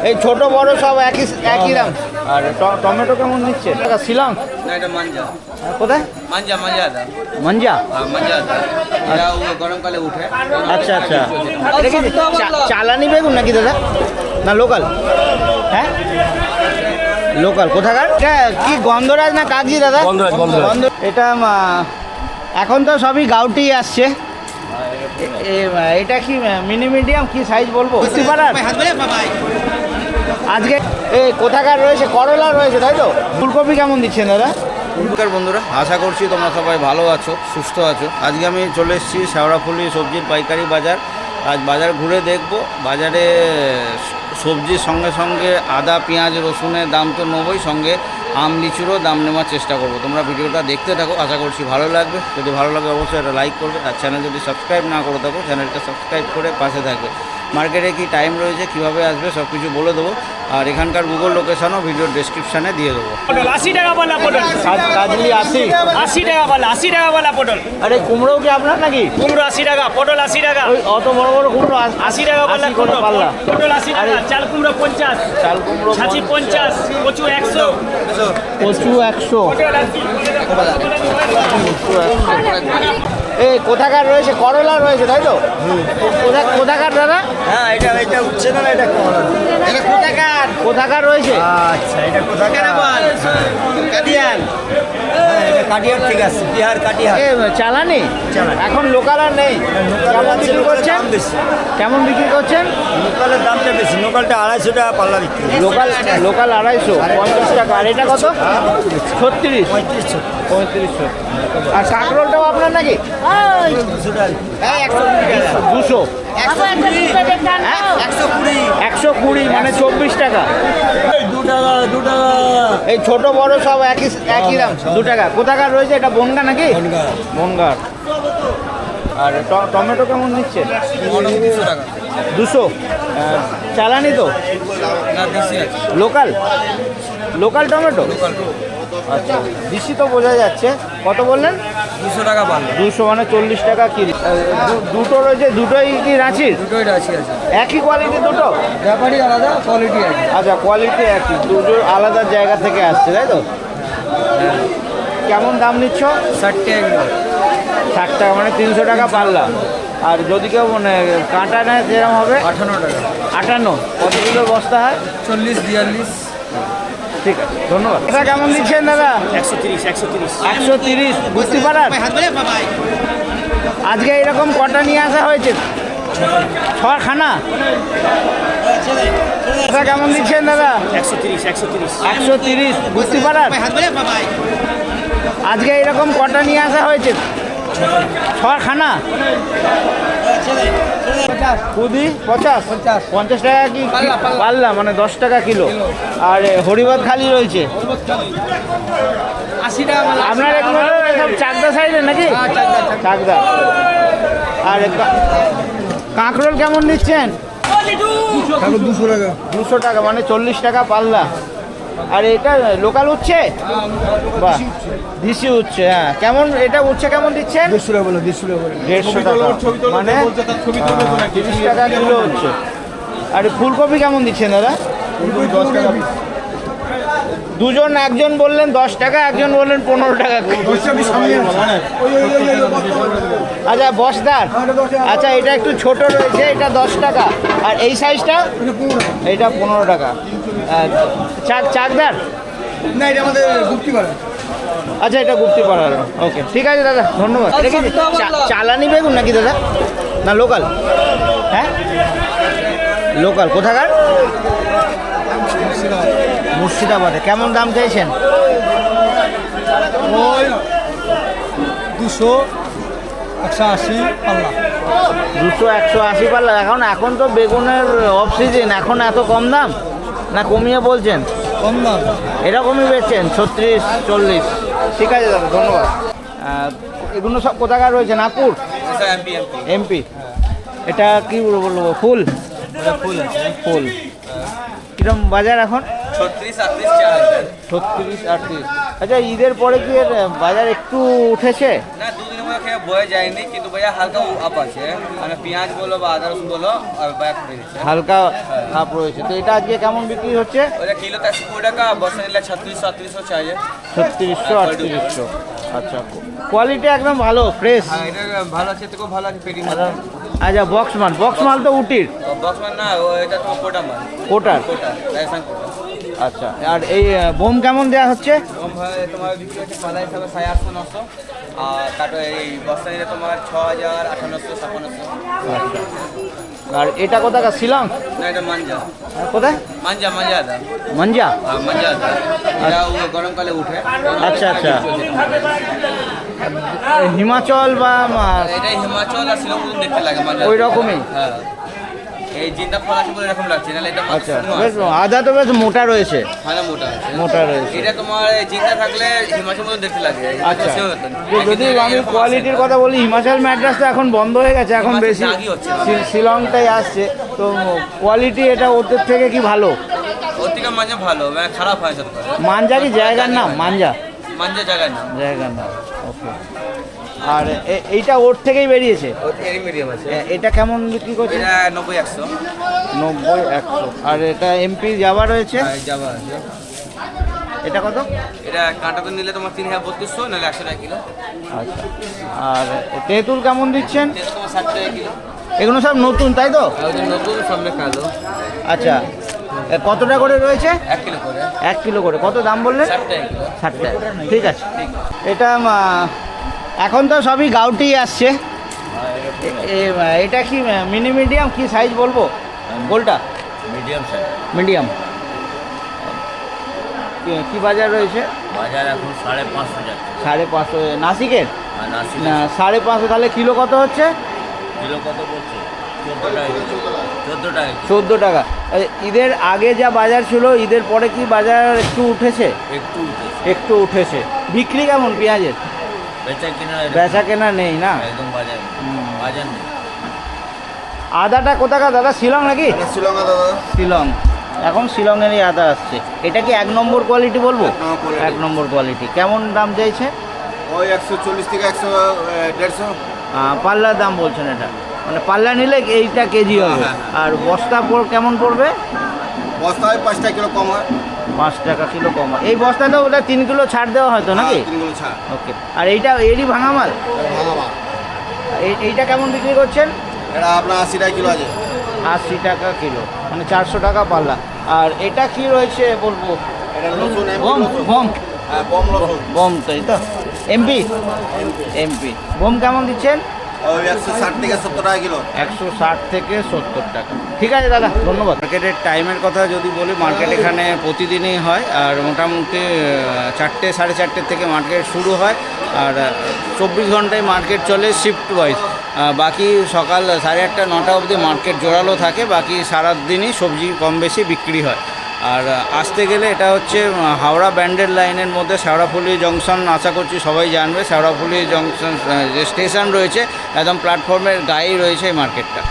এই ছোট বড় সব একই দাম। আর টমেটো কেমন নিচ্ছে? শিলং না, এটা মাঞ্জা। কোথায়? মাঞ্জা মাঞ্জা দা মাঞ্জা। মাঞ্জা দা এটা গরমকালে উঠে। আচ্ছা আচ্ছা, এটা কি চালানি বেগুন নাকি দাদা, না লোকাল? হ্যাঁ লোকাল। কোথাকার? এটা কি গন্ধরাজ না কাগজি দাদা? গন্ধ। এটা এখন তো সবই গাউটি আসছে। এটা কি মিনি মিডিয়াম কি সাইজ বলবো? আজকে কোথাকার রয়েছে? করলা রয়েছে তাই তো? ফুলকপি কেমন দিচ্ছেন দাদা? নমস্কার বন্ধুরা, আশা করছি তোমরা সবাই ভালো আছো, সুস্থ আছো। আজকে আমি চলে এসেছি শেওড়াফুলি সবজির পাইকারি বাজার। আজ বাজার ঘুরে দেখব। বাজারে সবজির সঙ্গে সঙ্গে আদা পেঁয়াজ রসুনের দাম তো নেবই, সঙ্গে আম লিচুরও দাম নেওয়ার চেষ্টা করব। তোমরা ভিডিওটা দেখতে থাকো, আশা করছি ভালো লাগবে। যদি ভালো লাগে অবশ্যই এটা লাইক করবে, আর চ্যানেল যদি সাবস্ক্রাইব না করে থাকো চ্যানেলটা সাবস্ক্রাইব করে পাশে থাকবে। মার্কেটে কি টাইম রয়েছে, কীভাবে আসবে সব কিছু বলে দেবো, আর এখানকার গুগল লোকেশনও ভিডিওর ডেসক্রিপশানে দিয়ে দেবো। 80 টাকা वाला পটল। কাজলি 80 টাকা वाला পটল। আরে কুমড়োও কি আপনার নাকি? কুমড়ো 80 টাকা, পটল 80 টাকা। ওই অত বড় বড় কুমড়ো 80 টাকা वाला করে পাল্লা। পটল 80 টাকা, চাল কুমড়ো 50, চাল কুমড়ো ছাঁচি 50, কচু 100, কচু 100। পটল 80। কোথাকার রয়েছে? করলা রয়েছে তাই তো? কোথাকার দাদা? হ্যাঁ, এটা উঠছে না, এটা কোথাকার রয়েছে? আচ্ছা, এটা কোথাকার? কাটিয়ার। এটা কাটিয়ার থেকে আসছে, বিহার কাটিয়ার। চালানি এখন লোকাল আর নেই। কেমন বিক্রি করছেন? কেমন বিক্রি করছেন? লোকালের দামটা বেশি, লোকালটা 250 টাকা পাল্লা বিক্রি। লোকাল 250, 50 টাকা। আর এটা কত? 36, 35। আর কাঁকরোলটাও আপনার নাকি? 200, 120 মানে 24 টাকা। 2 টাকা, 2 টাকা। এই ছোট বড় সব একই দাম, 2 টাকা। কোথাকার রয়েছে? এটা বনগা নাকি? বনগার। আর টমেটো কেমন নিচ্ছে? 200 টাকা। 200। চালানি তো? না, দেশি আছে। Local tomato? আচ্ছা, দেশি তো বোঝা যাচ্ছে। কত বললেন? 200 টাকা পাল্লা। 200 মানে 40 টাকা কিলো। দুটো রয়েছে, দুটোই কি রাঁচির? দুটোই রাশি আছে। একই কোয়ালিটি দুটো? ব্যাপারই আলাদা, কোয়ালিটি আছে। আচ্ছা, কোয়ালিটি একই, দুটো আলাদা জায়গা থেকে আসছে তাই তো? কেমন দাম নিচ্ছ? 60 টাকা। 60 টাকা মানে 300 টাকা পাল্লা। আর যদি কেউ মানে কাঁটা নেয় যেরকম হবে? 58 টাকা। 58। কত কিলো বস্তা হয়? 40, 42। ঠিক আছে, ধন্যবাদ। এটা কেমন দিচ্ছেন দাদা? 130, 130। 130 বুঝতে পারার। আজকে এরকম কটা নিয়ে আসা হয়েছে? 6খানা। এটা কেমন দিচ্ছেন দাদা? 130, 130। 130 বুঝতে পারার। আজকে এরকম কটা নিয়ে আসা হয়েছে? 6খানা। কুদি 50 টাকা কি পাল্লা, মানে 10 টাকা কিলো। আর হরিবাদ খালি রয়েছে 80 টাকা। আপনার এগুলো সব চাকদা সাইজের নাকি? চাকদা। আর কাঁকরোল কেমন নিচ্ছেন? 200 টাকা। 200 টাকা মানে 40 টাকা পাল্লা। আর এটা লোকাল উচ্ছে? বাহ, দেশি উচ্ছে। হ্যাঁ, কেমন এটা উচ্ছে কেমন দিচ্ছেন? 150 টাকা বলে, 150 টাকা বলে। 150 টাকা মানে 30 টাকা কিলো হচ্ছে। আর ফুলকপি কেমন দিচ্ছেন দাদা? 10 টাকা। দুজন, একজন বললেন 10 টাকা, একজন বললেন 15 টাকা। আচ্ছা, বসদার। আচ্ছা, এটা একটু ছোট রয়েছে, এটা 10 টাকা। আর এই সাইজটা? এটা 15 টাকা। চাকদার? না, এটা আমাদের গুপ্তিপাড়া। আচ্ছা, এটা গুপ্তিপাড়ার। ওকে, ঠিক আছে দাদা, ধন্যবাদ। এটা কি চালানি বেগুন নাকি দাদা, না লোকাল? হ্যাঁ, লোকাল। কোথাকার? মুর্শিদাবাদে। কেমন দাম চাইছেন? ওই 200, 180 পাল্লা। 200, 180 পাল্লা। এখন তো বেগুনের অফ সিজন, এখন এত কম দাম না কমিয়ে বলছেন? কম দাম এরকমই বেচছেন 36, 40। ঠিক আছে দাদা, ধন্যবাদ। এগুলো সব কোথাকার রয়েছে? নাগপুর, এমপি। এটা কি বলবো, ফুল? ফুল কিরম বাজার এখন? 36, 38, 36, 38। আচ্ছা, ঈদের পরে কি এর বাজার একটু উঠেছে? না, 2 দিনের খেয়ে বয়ে যায়নি, কিন্তু ভাইয়া হালকা আপ আছে, মানে পেঁয়াজ বলো বা আদা রসুন বলো আর ভাইয়া করে দিচ্ছে। হালকা আপ রয়েছে। তো এটা আজকে কেমন বিক্রি হচ্ছে? ওটা কিলো 80 টাকা, বস্তা নিলে 3600-3800 চাইছে। 3600-3800। আচ্ছা, কোয়ালিটি একদম ভালো, ফ্রেশ। হ্যাঁ, এটা ভালো আছে, তো খুব ভালো আছে পেটি মাল। আচ্ছা, বক্স মাল তো উটির বক্স মাল না, এটা তোমার কোটা মাল। কোটার। কোটা রাজস্থান কোটা। আচ্ছা, আর এই বোম কেমন দেওয়া হচ্ছে? তোমার বিক্রি হচ্ছে পালা হিসাবে 850-900, আর কাটো এই বস্তা নিলে তোমার 6000, 5800-5600। আচ্ছা, আর এটা কোথাকার? শিলং? না, এটা মাঞ্জা। কোথায়? মাঞ্জা আদা। মাঞ্জা। মাঞ্জা আদা, এটা গরমকালে উঠে। আচ্ছা আচ্ছা, হিমাচল বা এটা হিমাচল আর শিলং মতন দেখতে লাগে মাঞ্জা। ওই রকমই? হ্যাঁ, এই জিন্দা ফল আছে বলে এরকম লাগছে, নাহলে এটা আচ্ছা, বেশ আদা তো বেশ মোটা রয়েছে। ভালো মোটা আছে। মোটা রয়েছে। এটা তোমার জিন্দা থাকলে হিমাচল মতন দেখতে লাগে। আচ্ছা, সেও হতো না। যদি আমি কোয়ালিটির কথা বলি, হিমাচল ম্যাড্রাস তো এখন বন্ধ হয়ে গেছে, এখন হিমাচল বেশি আগে হচ্ছে। শিলংটাই আসছে। তো কোয়ালিটি এটা ওদের থেকে কি ভালো? ওর থেকে মাঞ্জা ভালো, মানে খারাপ হয় সব। মাঞ্জা কি জায়গার নাম? মাঞ্জা মাঞ্জা জায়গায় না, জায়গার নাম। ওকে। আর এইটা ওর থেকেই বেরিয়েছে? এর মিডিয়াম আছে। এটা কেমন বিক্রি করছে? এটা 90-100। 90-100। আর এটা এমপি যাওয়া রয়েছে, যাবা আছে। এটা কত? এটা কাঁটাতে নিলে তোমার 3200, নাহলে 100 টাকা কিলো। আচ্ছা, আর তেঁতুল কেমন দিচ্ছেন? তেল তোমার 60 টাকা কিলো। এগুলো সব নতুন, তাই তো? আর ওদের নতুন সামনে কালো। আচ্ছা, কতটা করে রয়েছে? 1 কিলো করে। 1 কিলো করে। কত দাম বললেন? 60 টাকা কিলো। 60 টাকা। ঠিক আছে। এটা এখন তো সবই গাউটি আসছে। এটা কি মিনি মিডিয়াম, কি সাইজ বলবো? গোলটা মিডিয়াম সাইজ। মিডিয়াম। কি বাজার রয়েছে? বাজার এখন 550 যাচ্ছে। 550। নাসিকের আর নাসি না 550, তাহলে কিলো কত হচ্ছে? কিলো কত পড়ছে? 14 টাকা। 14 টাকা। 14 টাকা। ঈদের আগে যা বাজার ছিল, ঈদের পরে কি বাজার একটু উঠেছে? একটু উঠেছে। একটু উঠেছে। বিক্রি কেমন পেঁয়াজের? বেচা কেনা নেই না? একদম বাজার বাজার নেই। আদাটা কোথাকার দাদা? শিলং নাকি? শিলং দাদা। শিলং। এখন শিলংয়েরই আদা আসছে। এটা কি 1 নম্বর কোয়ালিটি বলবো? 1 নম্বর কোয়ালিটি। কেমন দাম চাইছে? ওই 140 থেকে 100-150। পাল্লার দাম বলছেন এটা, মানে পাল্লা নিলে এইটা কেজি হবে। আর বস্তা কেমন পড়বে? বস্তায় 5 টাকা কিলো কম হয়। 5 টাকা কিলো কম হয়। এই বস্তাটা ওটা 3 কিলো ছাড় দেওয়া হয়তো নাকি? 3 কিলো ছাড়। ওকে। আর এইটা এরই ভাঙা মাল? এইটা কেমন বিক্রি করছেন? এটা আপনার 80 টাকা কিলো আছে। 80 টাকা কিলো, মানে 400 টাকা পাল্লা। আর এটা কি রয়েছে বলবো? এটা রসুন, গম। গম হ্যাঁ, কম রসুন। গম, তাই তো? এমপি গম কেমন দিচ্ছেন? ওই 160 থেকে 70 টাকা কিলো। 160 থেকে 70 টাকা। ঠিক আছে দাদা, ধন্যবাদ। মার্কেটের টাইমের কথা যদি বলি, মার্কেট এখানে প্রতিদিনই হয়, আর মোটামুটি 4টে 4:30 থেকে মার্কেট শুরু হয়, আর 24 ঘন্টায় মার্কেট চলে শিফট ওয়াইজ। বাকি সকাল 8:30 9টা অবধি মার্কেট জোরালো থাকে, বাকি সারাদিনই সবজি কম বেশি বিক্রি হয়। আর আসতে গেলে এটা হচ্ছে হাওড়া ব্যান্ডেল লাইনের মধ্যে শেওড়াফুলি জংশন, আশা করছি সবাই জানবে। শেওড়াফুলি জংশন যে স্টেশন রয়েছে, একদম প্ল্যাটফর্মের গায়েই রয়েছে এই মার্কেটটা।